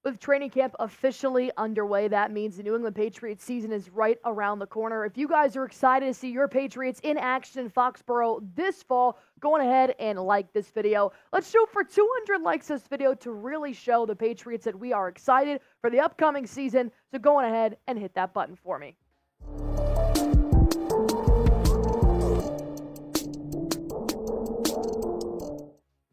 With training camp officially underway, that means the New England Patriots season is right around the corner. If you guys are excited to see your Patriots in action in Foxborough this fall, go on ahead and like this video. Let's shoot for 200 likes this video to really show the Patriots that we are excited for the upcoming season. So go on ahead and hit that button for me.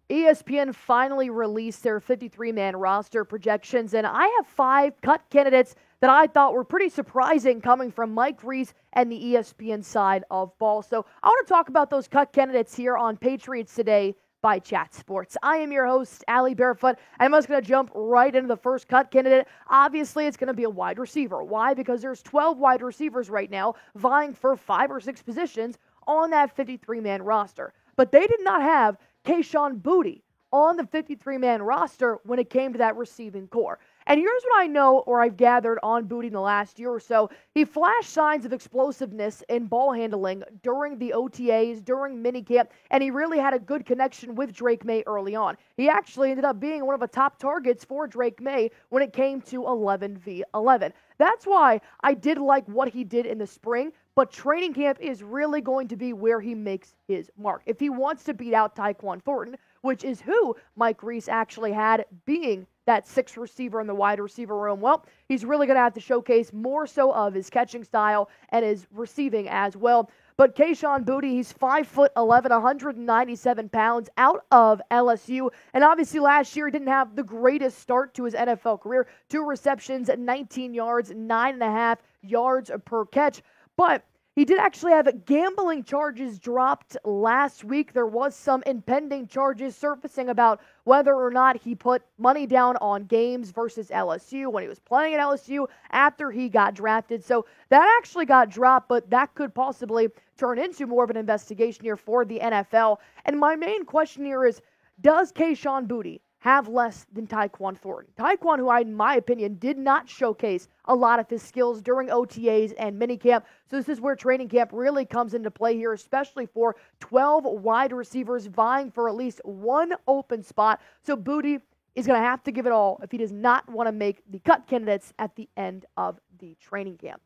ESPN finally released their 53-man roster projections, and I have 5 cut candidates that I thought were pretty surprising coming from Mike Reiss and the ESPN side of ball. So I want to talk about those cut candidates here on Patriots Today by Chat Sports. I am your host, Ali Barefoot, and I'm just going to jump right into the first cut candidate. Obviously, it's going to be a wide receiver. Why? Because there's 12 wide receivers right now vying for 5 or 6 positions on that 53-man roster. But they did not have Kayshon Boutte on the 53-man roster when it came to that receiving core. And here's what I know, or I've gathered on Boutte in the last year or so. He flashed signs of explosiveness in ball handling during the OTAs, during minicamp, and he really had a good connection with Drake May early on. He actually ended up being one of the top targets for Drake May when it came to 11v11. That's why I did like what he did in the spring, but training camp is really going to be where he makes his mark. If he wants to beat out Tyquan Thornton, which is who Mike Reiss actually had being that 6th receiver in the wide receiver room, well, he's really going to have to showcase more so of his catching style and his receiving as well. But Kayshon Boutte, he's 5'11", 197 pounds, out of LSU. And obviously last year he didn't have the greatest start to his NFL career. 2 receptions at 19 yards, 9.5 yards per catch. But he did actually have gambling charges dropped last week. There was some impending charges surfacing about whether or not he put money down on games versus LSU when he was playing at LSU after he got drafted. So that actually got dropped, but that could possibly turn into more of an investigation here for the NFL. And my main question here is, does Kayshon Boutte have less than Tyquan Thornton? Tyquan, who in my opinion, did not showcase a lot of his skills during OTAs and minicamp. So this is where training camp really comes into play here, especially for 12 wide receivers vying for at least one open spot. So Boutte is going to have to give it all if he does not want to make the cut candidates at the end of the training camp.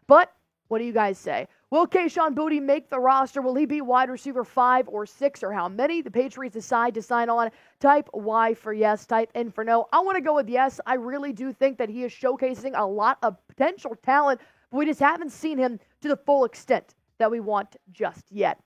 But what do you guys say? Will Kayshon Boutte make the roster? Will he be wide receiver 5 or 6, or how many the Patriots decide to sign on? Type Y for yes, type N for no. I want to go with yes. I really do think that he is showcasing a lot of potential talent, but we just haven't seen him to the full extent that we want just yet.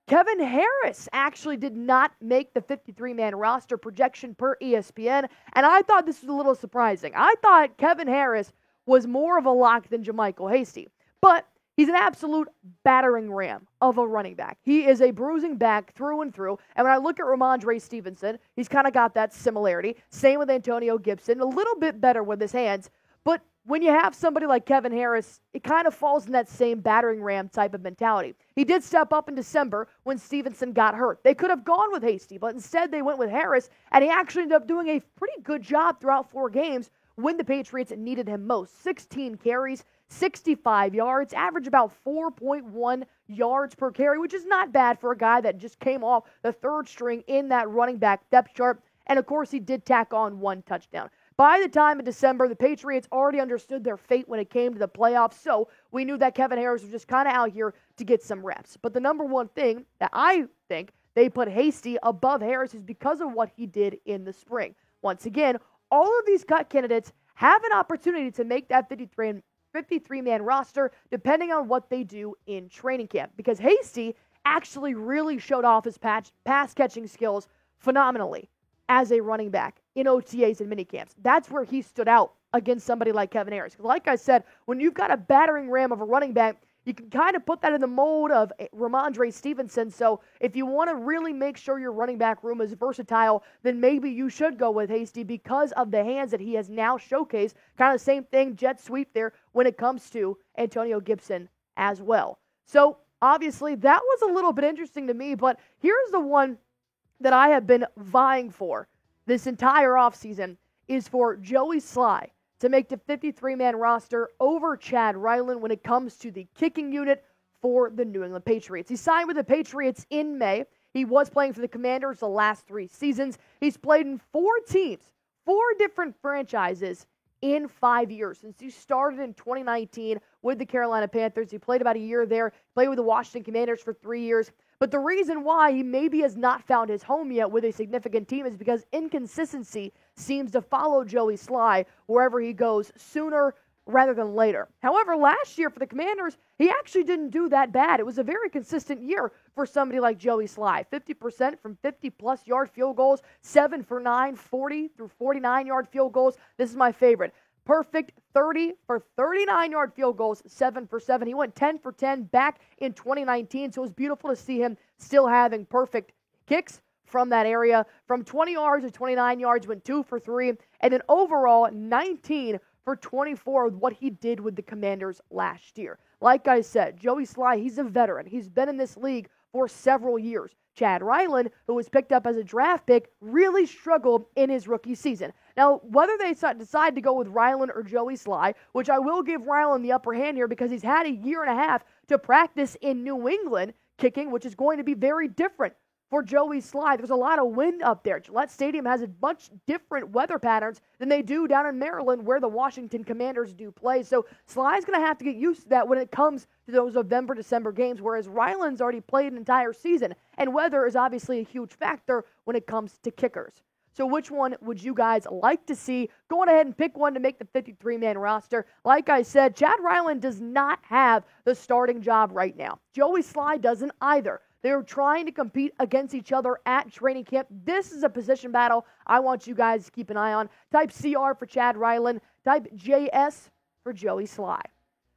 Kevin Harris actually did not make the 53-man roster projection per ESPN, and I thought this was a little surprising. I thought Kevin Harris was more of a lock than JaMycal Hasty. But he's an absolute battering ram of a running back. He is a bruising back through and through. And when I look at Ramondre Stevenson, he's kind of got that similarity. Same with Antonio Gibson, a little bit better with his hands. But when you have somebody like Kevin Harris, it kind of falls in that same battering ram type of mentality. He did step up in December when Stevenson got hurt. They could have gone with Hasty, but instead they went with Harris, and he actually ended up doing a pretty good job throughout 4 games when the Patriots needed him most. 16 carries, 65 yards, average about 4.1 yards per carry, which is not bad for a guy that just came off the 3rd string in that running back depth chart. And of course, he did tack on 1 touchdown. By the time in December, the Patriots already understood their fate when it came to the playoffs, so we knew that Kevin Harris was just kind of out here to get some reps. But the number one thing that I think they put Hasty above Harris is because of what he did in the spring. Once again, all of these cut candidates have an opportunity to make that 53-man roster depending on what they do in training camp, because Hasty actually really showed off his pass-catching skills phenomenally as a running back in OTAs and minicamps. That's where he stood out against somebody like Kevin Harris. Like I said, when you've got a battering ram of a running back, you can kind of put that in the mold of Ramondre Stevenson. So if you want to really make sure your running back room is versatile, then maybe you should go with Hasty because of the hands that he has now showcased. Kind of the same thing, jet sweep there when it comes to Antonio Gibson as well. So obviously that was a little bit interesting to me, but here's the one that I have been vying for this entire offseason is for Joey Sly to make the 53-man roster over Chad Ryland when it comes to the kicking unit for the New England Patriots. He signed with the Patriots in May. He was playing for the Commanders the last 3 seasons. He's played in 4 teams 4 different franchises in 5 years. Since he started in 2019 with the Carolina Panthers, he played about a year there, played with the Washington Commanders for 3 years. But the reason why he maybe has not found his home yet with a significant team is because inconsistency seems to follow Joey Slye wherever he goes sooner rather than later. However, last year for the Commanders, he actually didn't do that bad. It was a very consistent year for somebody like Joey Slye. 50% from 50-plus yard field goals, 7 for 9, 40 through 49-yard field goals. This is my favorite. Perfect 30 for 39-yard field goals, 7 for 7. He went 10 for 10 back in 2019, so it was beautiful to see him still having perfect kicks from that area. From 20 yards to 29 yards, went 2 for 3, and then overall 19 for 24 with what he did with the Commanders last year. Like I said, Joey Slye, he's a veteran. He's been in this league for several years. Chad Ryland, who was picked up as a draft pick, really struggled in his rookie season. Now, whether they decide to go with Ryland or Joey Slye, which I will give Ryland the upper hand here because he's had a year and a half to practice in New England kicking, which is going to be very different for Joey Slye. There's a lot of wind up there. Gillette Stadium has a much different weather patterns than they do down in Maryland where the Washington Commanders do play. So Slye's going to have to get used to that when it comes to those November, December games, whereas Ryland's already played an entire season, and weather is obviously a huge factor when it comes to kickers. So which one would you guys like to see? Go on ahead and pick one to make the 53-man roster. Like I said, Chad Ryland does not have the starting job right now. Joey Slye doesn't either. They're trying to compete against each other at training camp. This is a position battle I want you guys to keep an eye on. Type CR for Chad Ryland. Type JS for Joey Slye.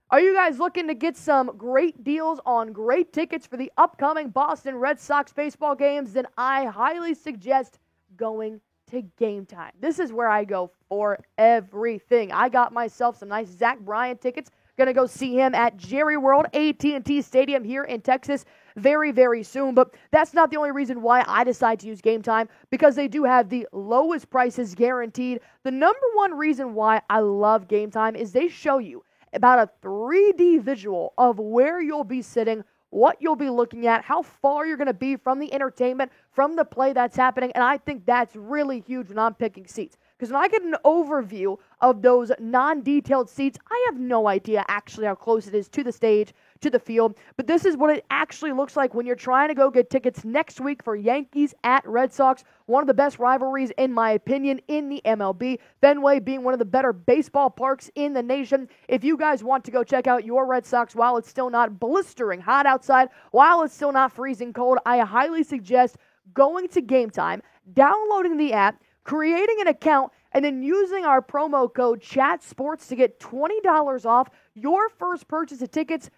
Are you guys looking to get some great deals on great tickets for the upcoming Boston Red Sox baseball games? Then I highly suggest going to Game Time. This is where I go for everything. I got myself some nice Zach Bryant tickets. Going to go see him at Jerry World, AT&T Stadium here in Texas very, very soon. But that's not the only reason why I decide to use Game Time, because they do have the lowest prices guaranteed. The number one reason why I love Game Time is they show you about a 3D visual of where you'll be sitting, what you'll be looking at, how far you're going to be from the entertainment, from the play that's happening, and I think that's really huge when I'm picking seats. Because when I get an overview of those non-detailed seats, I have no idea actually how close it is to the stage, to the field. But this is what it actually looks like when you're trying to go get tickets next week for Yankees at Red Sox, one of the best rivalries, in my opinion, in the MLB. Fenway being one of the better baseball parks in the nation. If you guys want to go check out your Red Sox while it's still not blistering hot outside, while it's still not freezing cold, I highly suggest going to Game Time, downloading the app, creating an account, and then using our promo code CHATSPORTS to get $20 off your first purchase of tickets.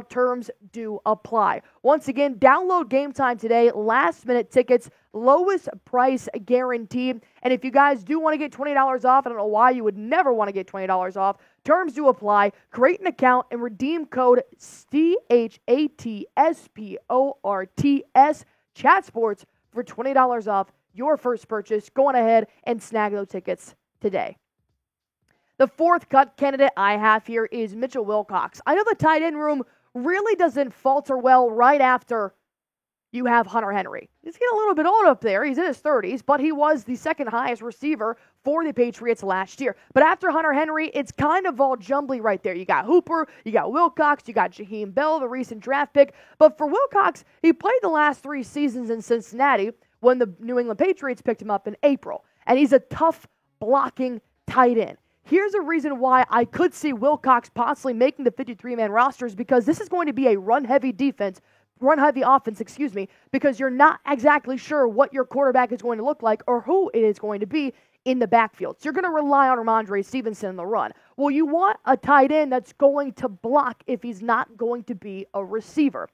Terms do apply. Once again, download Game Time today. Last-minute tickets, lowest price guaranteed. And if you guys do want to get $20 off, I don't know why you would never want to get $20 off. Terms do apply. Create an account and redeem code CHATSPORTS, ChatSports, for $20 off your first purchase. Go on ahead and snag those tickets today. The fourth cut candidate I have here is Mitchell Wilcox. I know the tight end room really doesn't falter well right after you have Hunter Henry. He's getting a little bit old up there. He's in his 30s, but he was the second highest receiver for the Patriots last year. But after Hunter Henry, it's kind of all jumbly right there. You got Hooper, you got Wilcox, you got Jaheim Bell, the recent draft pick. But for Wilcox, he played the last 3 seasons in Cincinnati when the New England Patriots picked him up in April. And he's a tough blocking tight end. Here's a reason why I could see Wilcox possibly making the 53-man rosters, because this is going to be a run-heavy offense, because you're not exactly sure what your quarterback is going to look like or who it is going to be in the backfield. So you're going to rely on Ramondre Stevenson in the run. Well, you want a tight end that's going to block if he's not going to be a receiver.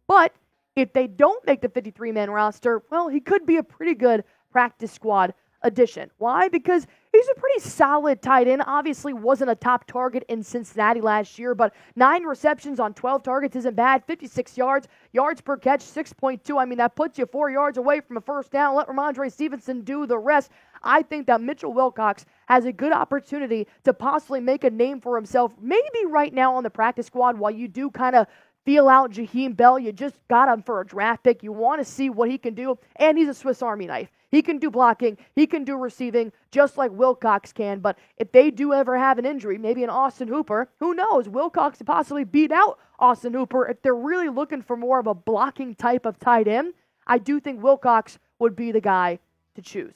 But if they don't make the 53-man roster, well, he could be a pretty good practice squad addition. Why? Because he's a pretty solid tight end. Obviously wasn't a top target in Cincinnati last year, but 9 receptions on 12 targets isn't bad. 56 yards per catch, 6.2. I mean, that puts you 4 yards away from a first down. Let Ramondre Stevenson do the rest. I think that Mitchell Wilcox has a good opportunity to possibly make a name for himself, maybe right now on the practice squad, while you do kind of feel out Jaheim Bell. You just got him for a draft pick. You want to see what he can do, and he's a Swiss Army knife. He can do blocking, he can do receiving, just like Wilcox can. But if they do ever have an injury, maybe an Austin Hooper, who knows? Wilcox could possibly beat out Austin Hooper. If they're really looking for more of a blocking type of tight end, I do think Wilcox would be the guy to choose.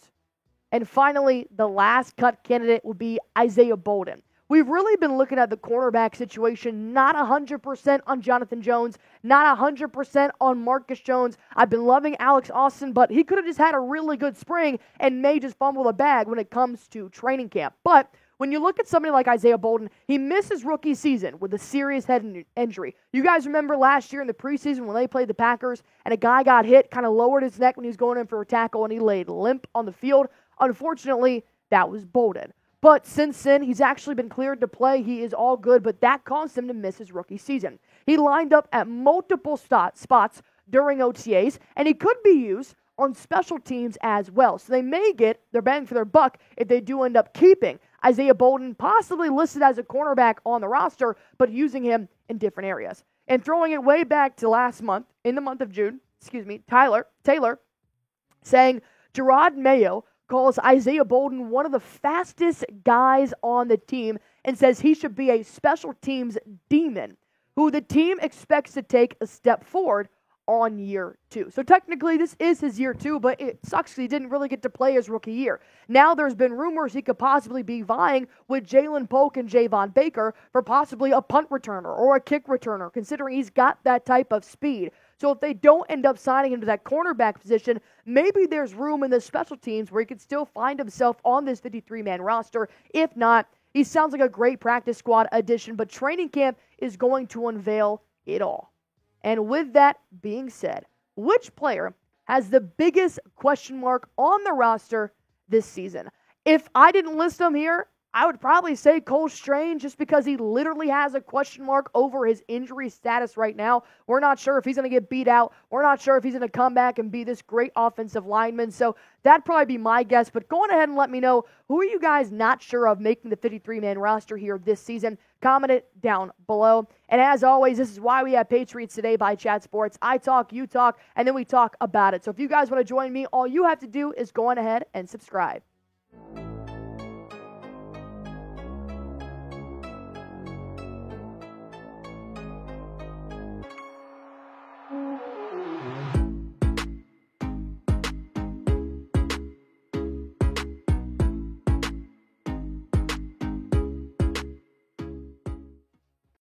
And finally, the last cut candidate would be Isaiah Bolden. We've really been looking at the cornerback situation, not 100% on Jonathan Jones, not 100% on Marcus Jones. I've been loving Alex Austin, but he could have just had a really good spring and may just fumble the bag when it comes to training camp. But when you look at somebody like Isaiah Bolden, he missed his rookie season with a serious head injury. You guys remember last year in the preseason when they played the Packers and a guy got hit, kind of lowered his neck when he was going in for a tackle, and he laid limp on the field. Unfortunately, that was Bolden. But since then, he's actually been cleared to play. He is all good, but that caused him to miss his rookie season. He lined up at multiple spots during OTAs, and he could be used on special teams as well. So they may get their bang for their buck if they do end up keeping Isaiah Bolden, possibly listed as a cornerback on the roster, but using him in different areas. And throwing it way back to last month, in the month of June, Taylor saying Gerard Mayo calls Isaiah Bolden one of the fastest guys on the team and says he should be a special teams demon who the team expects to take a step forward on year 2. So technically this is his year 2, but it sucks he didn't really get to play his rookie year. Now there's been rumors he could possibly be vying with Jalen Polk and Javon Baker for possibly a punt returner or a kick returner, considering he's got that type of speed. So if they don't end up signing him to that cornerback position, maybe there's room in the special teams where he could still find himself on this 53-man roster. If not, he sounds like a great practice squad addition, but training camp is going to unveil it all. And with that being said, which player has the biggest question mark on the roster this season? If I didn't list them here, I would probably say Cole Strange, just because he literally has a question mark over his injury status right now. We're not sure if he's going to get beat out. We're not sure if he's going to come back and be this great offensive lineman. So that'd probably be my guess. But go on ahead and let me know, who are you guys not sure of making the 53-man roster here this season? Comment it down below. And as always, this is why we have Patriots Today by Chat Sports. I talk, you talk, and then we talk about it. So if you guys want to join me, all you have to do is go on ahead and subscribe.